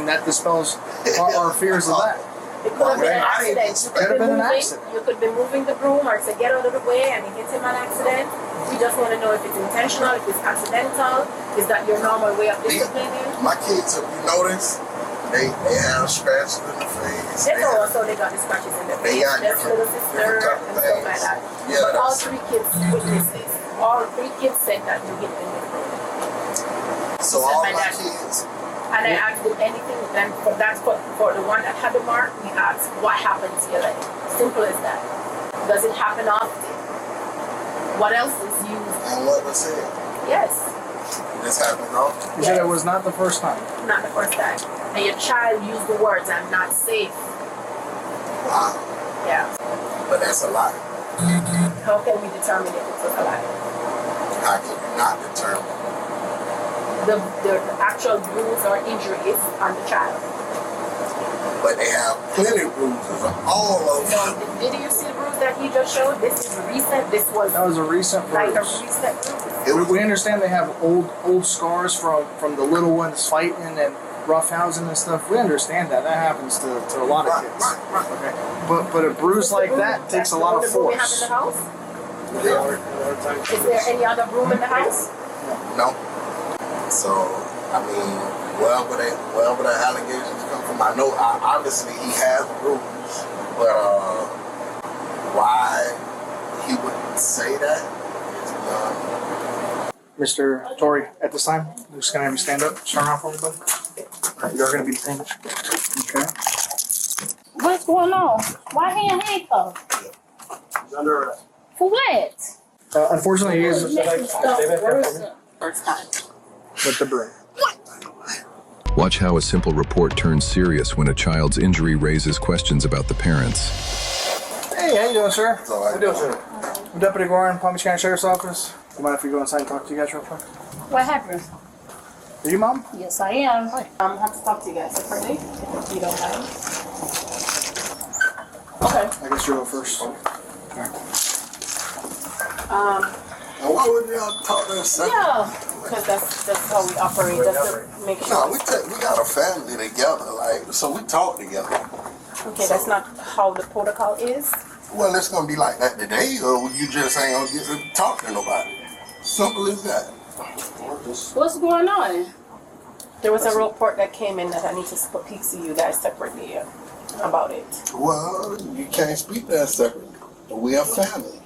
and that dispels our fears of that. It could have been an accident. You could be moving the broom or to get out of the way and you hit him an accident. We just want to know if it's intentional, if it's accidental. Is that your normal way of disciplining? My kids, if you notice, they have scratches in the face. They got the scratches in the face. That's little sister and stuff like that. Yeah, but all 3 kids witnessed this. All 3 kids said that you hit them with the broom. So all my kids. And I asked them anything, and for the one that had the mark, we asked, what happened to your leg? Simple as that. Does it happen often? What else is used? And what was it? Yes. This happened often? You said it was not the first time? Not the first time. And your child used the words, I'm not safe. Wow. Yeah. But that's a lie. How can we determine if it's a lie? How can you not determine? The actual bruise or injuries on the child. But they have plenty of bruises all over. So, did you see the bruise that he just showed? This is recent. That was a recent bruise. Like a recent bruise. We understand they have old scars from the little ones fighting and roughhousing and stuff. We understand that. That happens to a lot of kids. Right. Okay. But a bruise like that takes a lot of force. We have in the house? Is there any other room in the house? No. So, I mean, wherever the allegations come from, I know obviously he has bruises, but why he would say that is beyond. Mr. Torrey, at this time, we're just going to have you stand up, turn around for me, buddy. You're going to be detained. Okay. What's going on? Why he in handcuffs? He's under arrest. For what? Unfortunately, he is First time. with the broom. Watch how a simple report turns serious when a child's injury raises questions about the parents. Hey, how you doing, sir? How you doing, sir? I'm Deputy Warren, Palm Beach County Sheriff's Office. Do you mind if we go inside and talk to you guys real quick? What happened? Are you Mom? Yes, I am. Hi. I have to talk to you guys separately, if you don't mind. Okay. I guess you'll go first. Now, why would y'all talk to us? Yeah, because that's how we operate, just to make sure. No, we got a family together, like, so we talk together. Okay, that's not how the protocol is. Well, it's gonna be like that today, or you just ain't gonna get to talk to nobody. Simple as that. What's going on? There was a report that came in that I need to speak to you guys separately about it. Well, you can't speak that separately. We are family.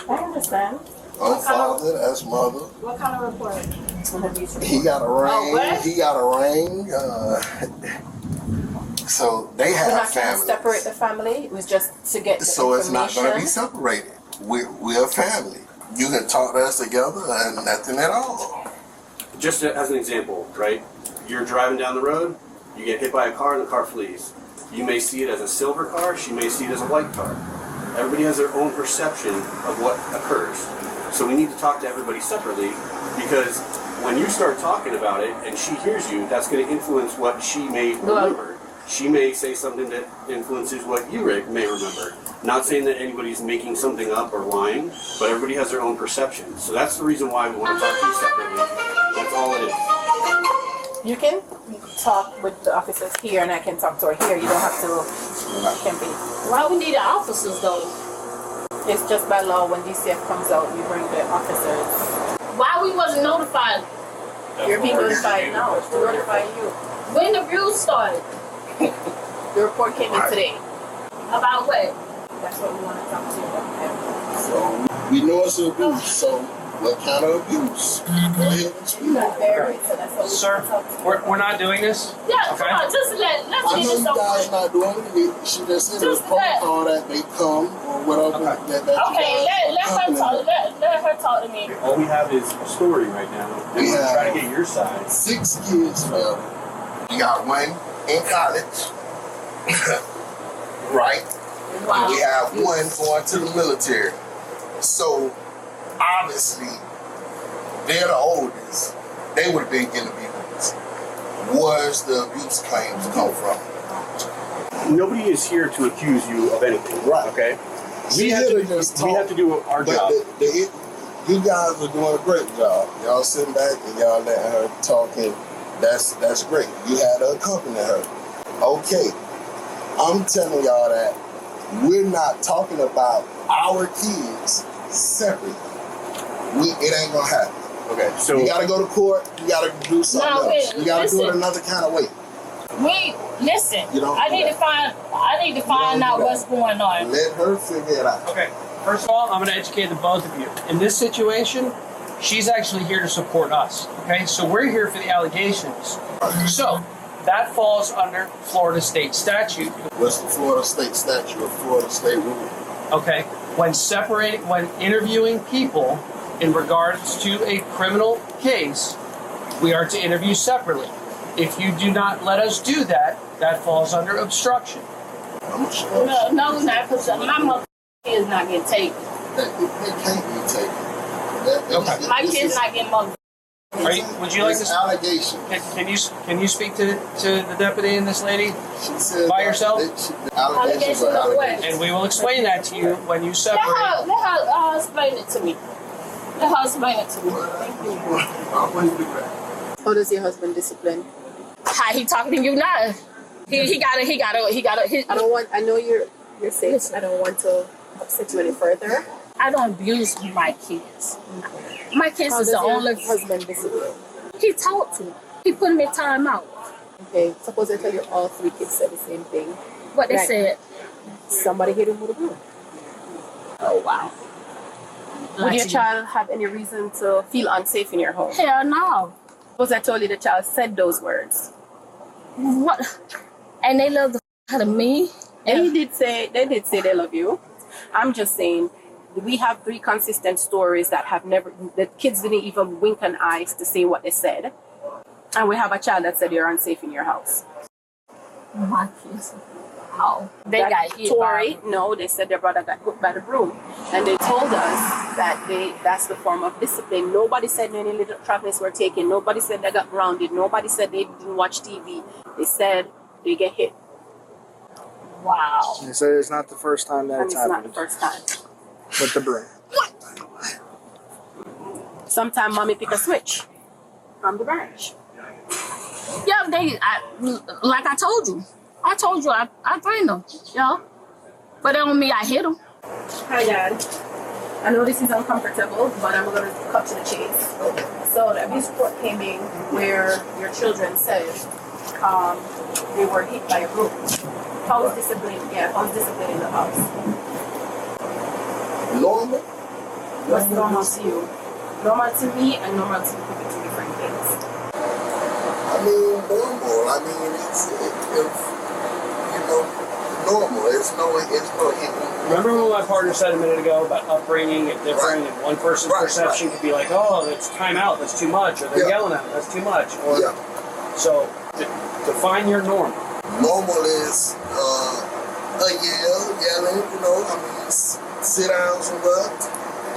I understand. I'm father, that's mother. What kind of report? He got a ring. Oh, what? He got a ring. So they We're have not trying to families. separate the family. It was just to get the So it's not going to be information. separated. We're a family. You can talk to us together and nothing at all. Just as an example, right? You're driving down the road, you get hit by a car and the car flees. You may see it as a silver car, she may see it as a white car. Everybody has their own perception of what occurs. So we need to talk to everybody separately, because when you start talking about it and she hears you, that's going to influence what she may remember. She may say something that influences what you may remember. Not saying that anybody's making something up or lying, but everybody has their own perception. So that's the reason why we want to talk to you separately. That's all it is. You can talk with the officers here, and I can talk to her here. You don't have to. Can be. Why we need the officers though? It's just by law. When DCF comes out, you bring the officers. Why we wasn't notified? You're being notified now. To notify you. When the bruise started? The report came in today. About what? That's what we want to talk to you about. So we know it's abuse. So what kind of abuse? Go ahead and speak. So that's what we Sir, want to talk to you about. we're not doing this. Yeah, Okay. come on, just let's I know get you this guys over. not doing it. She just said it was Just that. protocol that they come or whatever. Okay. That Okay, let her talk. Let her talk to me. All we have is a story right now. And We we're have- trying to get your side. 6 kids, family. You got one in college, right? Wow. We have one going to the military. So obviously, they're the oldest. They would have been getting abused. Where's the abuse claims come from? Nobody is here to accuse you of anything. Right. Okay? We have to do our but job. you guys are doing a great job. Y'all sitting back and y'all letting her talk and That's great. You had to accompany her. Okay, I'm telling y'all that we're not talking about our kids separately. It ain't gonna happen. Okay, so You gotta go to court. You gotta do something else. You gotta do it another kind of way. Listen. You don't I do need that. to find out what's going on. Let her figure it out. okay. First of all, I'm going to educate the both of you. In this situation, she's actually here to support us. Okay, so we're here for the allegations. So that falls under Florida state statute. What's the Florida state statute or Florida state rule? Okay, when interviewing people in regards to a criminal case, we are to interview separately. If you do not let us do that, that falls under obstruction. I'm sure. No, not because my mother is not getting taken. They can't be taken. Okay. My kid's not getting mother. Would you like to? Allegation. Can you speak to the deputy and this lady She said by yourself? The allegations are allegations. And we will explain that to you when you separate. Let her explain it to me. Let her explain it to me. Thank you. How does your husband discipline? How he talking to you now? He got it. I know you're safe. I don't want to upset you any further. I don't abuse my kids. My kids How is does the your only. husband discipline? He talked to me. He put me time out. Okay, suppose I tell you all three kids said the same thing. What they Right. said. Somebody hit him with a broom. Oh wow. Would your child have any reason to feel unsafe in your home? Hell no. Suppose I told you the child said those words. What? And they love the out of me. And they did say they love you. I'm just saying we have three consistent stories that the kids didn't even wink an eye to say what they said. And we have a child that said you're unsafe in your house. My kids. How? They That got hit Tori, by no, they said their brother got hooked by the broom. And they told us that's the form of discipline. Nobody said any little travelers were taken. Nobody said they got grounded. Nobody said they didn't watch TV. They said they get hit. wow. They say it's not the first time that And it's it's not happened the first time. with the broom. Sometimes mommy pick a switch from the branch. Yeah, like I told you. I trained them, But that don't mean I hit them. Hi, Dad. I know this is uncomfortable, but I'm going to cut to the chase. So the abuse report came in where your children said they were hit by a broom. How's discipline? Yeah, how's discipline in the house? Normal? What's normal to you? Normal to me and normal to you could be two different things. I mean, normal. I mean, it's normal. It's no hitting. Remember what my partner said a minute ago about upbringing and differing, and one person's perception could be like, oh, that's time out, that's too much, or they're yelling at me, that's too much. Or, so, define your normal. Normal is yelling, I mean, sit down somewhere.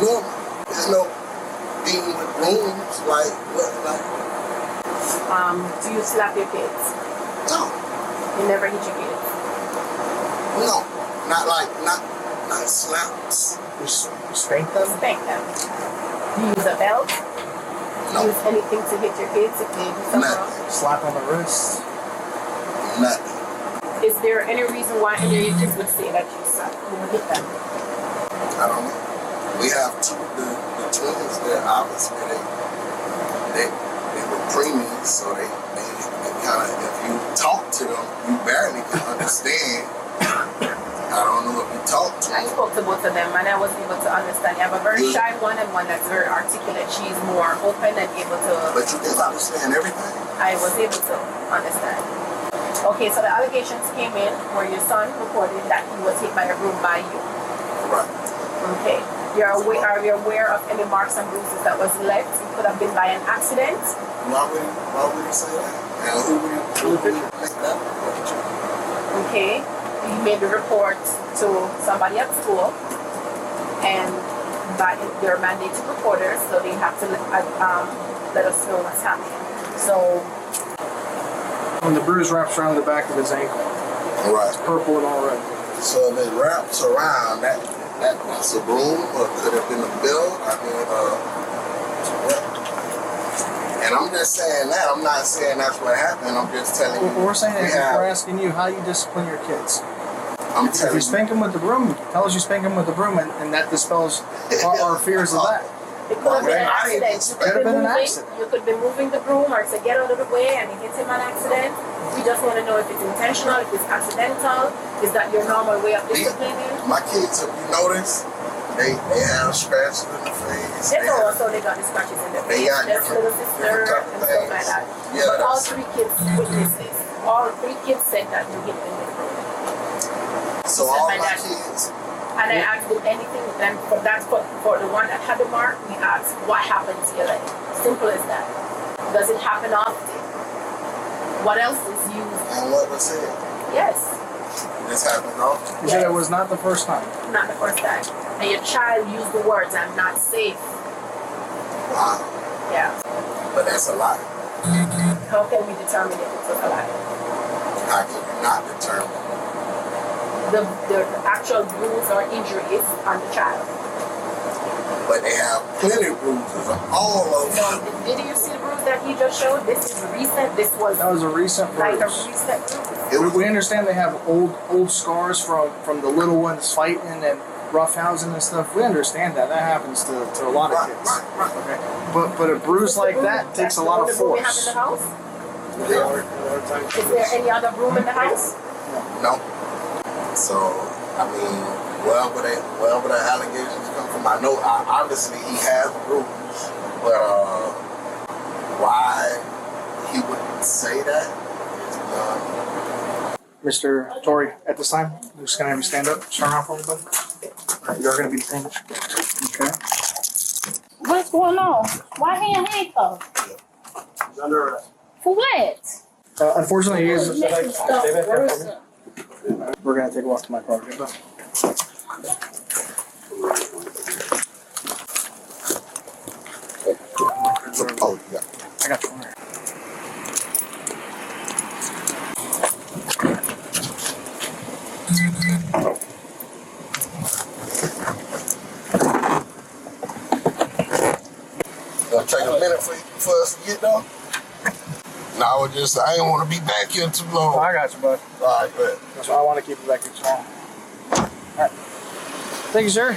Normal. There's no beating with brooms, Do you slap your kids? no. You never hit your kids? No. Not slaps. You spank them? Spank them. Do you use a belt? Do No. you use anything to hit your kids if they do something wrong? Nothing. Slap on the wrist? Nothing. Is there any reason why any of your kids would say that you would hit them? I don't know. We have the twins that obviously they were preemies, so they kind of, if you talk to them, you barely can understand. I don't know if you talk to I them. spoke to both of them and I was able to understand. You have a very shy one and one that's very articulate. She's more open and able to. But you can understand everything. I was able to understand. Okay, so the allegations came in where your son reported that he was hit by a broom by you. Right. Okay. Are you aware of any marks and bruises that was left? It could have been by an accident. Why would you say that? And who would you make that picture? Okay. You made the report to somebody at school, and they're mandated reporters, so they have to let us know what's happening. So When the bruise wraps around the back of his ankle, Right. it's purple and all red. So if it wraps around, that's a broom, or could have been a belt. I mean, and And I'm just saying that. I'm not saying that's what happened. I'm just telling you. We're saying that we're asking you how you discipline your kids. I'm If telling you spank them with the broom, tell us you spank them with the broom, and that dispels our fears of that. It could have been an I didn't accident. expect Could have been an accident. You could be moving the broom or to get out of the way and it hits him an accident. We just want to know if it's intentional, if it's accidental, is that your normal way of disciplining? My kids, if you notice, they have scratches in the face. They also they got the scratches in the They face, got just little sister different and stuff like that. Yeah, But all that's- 3 kids witnessed this. All 3 kids said that you hit them with the broom. So all my kids, And I asked them anything, then for the one that had the mark, we asked what happened to your leg. Simple as that. Does it happen often? What else is used? and what was said, Yes, this happened often. You said it was not the first time. not the first time. And your child used the words, "I'm not safe." Wow, Yeah. but that's a lie. How can we determine if it's a lie? How can you not determine? The actual bruise or injuries on the child. But they have plenty of bruises all over. No, did you see the bruise that he just showed? This is recent. This was That was a recent like a bruise. recent bruise. It was, We understand they have old scars from the little ones fighting and roughhousing and stuff. We understand that. That happens to a lot of kids. right. Okay. But a bruise like that takes a lot of That's the only broom we have in force. the house? Yeah. Is there any other room in the house? No. So, I mean, wherever the allegations come from, I know obviously he has bruises, but why he would say that is beyond. Mr. Torrey, at this time, we're just gonna have you stand up, start off for me, bud. Alright, you're gonna be detained. Okay. What's going on? Why he in handcuffs? He's under arrest. For what? Unfortunately, he is. Where is it? We're gonna take a walk to my car. Okay, bud? Oh, yeah. I got you. All right. It'll take a minute for us to get done. No, I didn't want to be back here too long. Oh, I got you, bud. All right, but That's why I want to keep it back here too long. All right. Thank you, sir.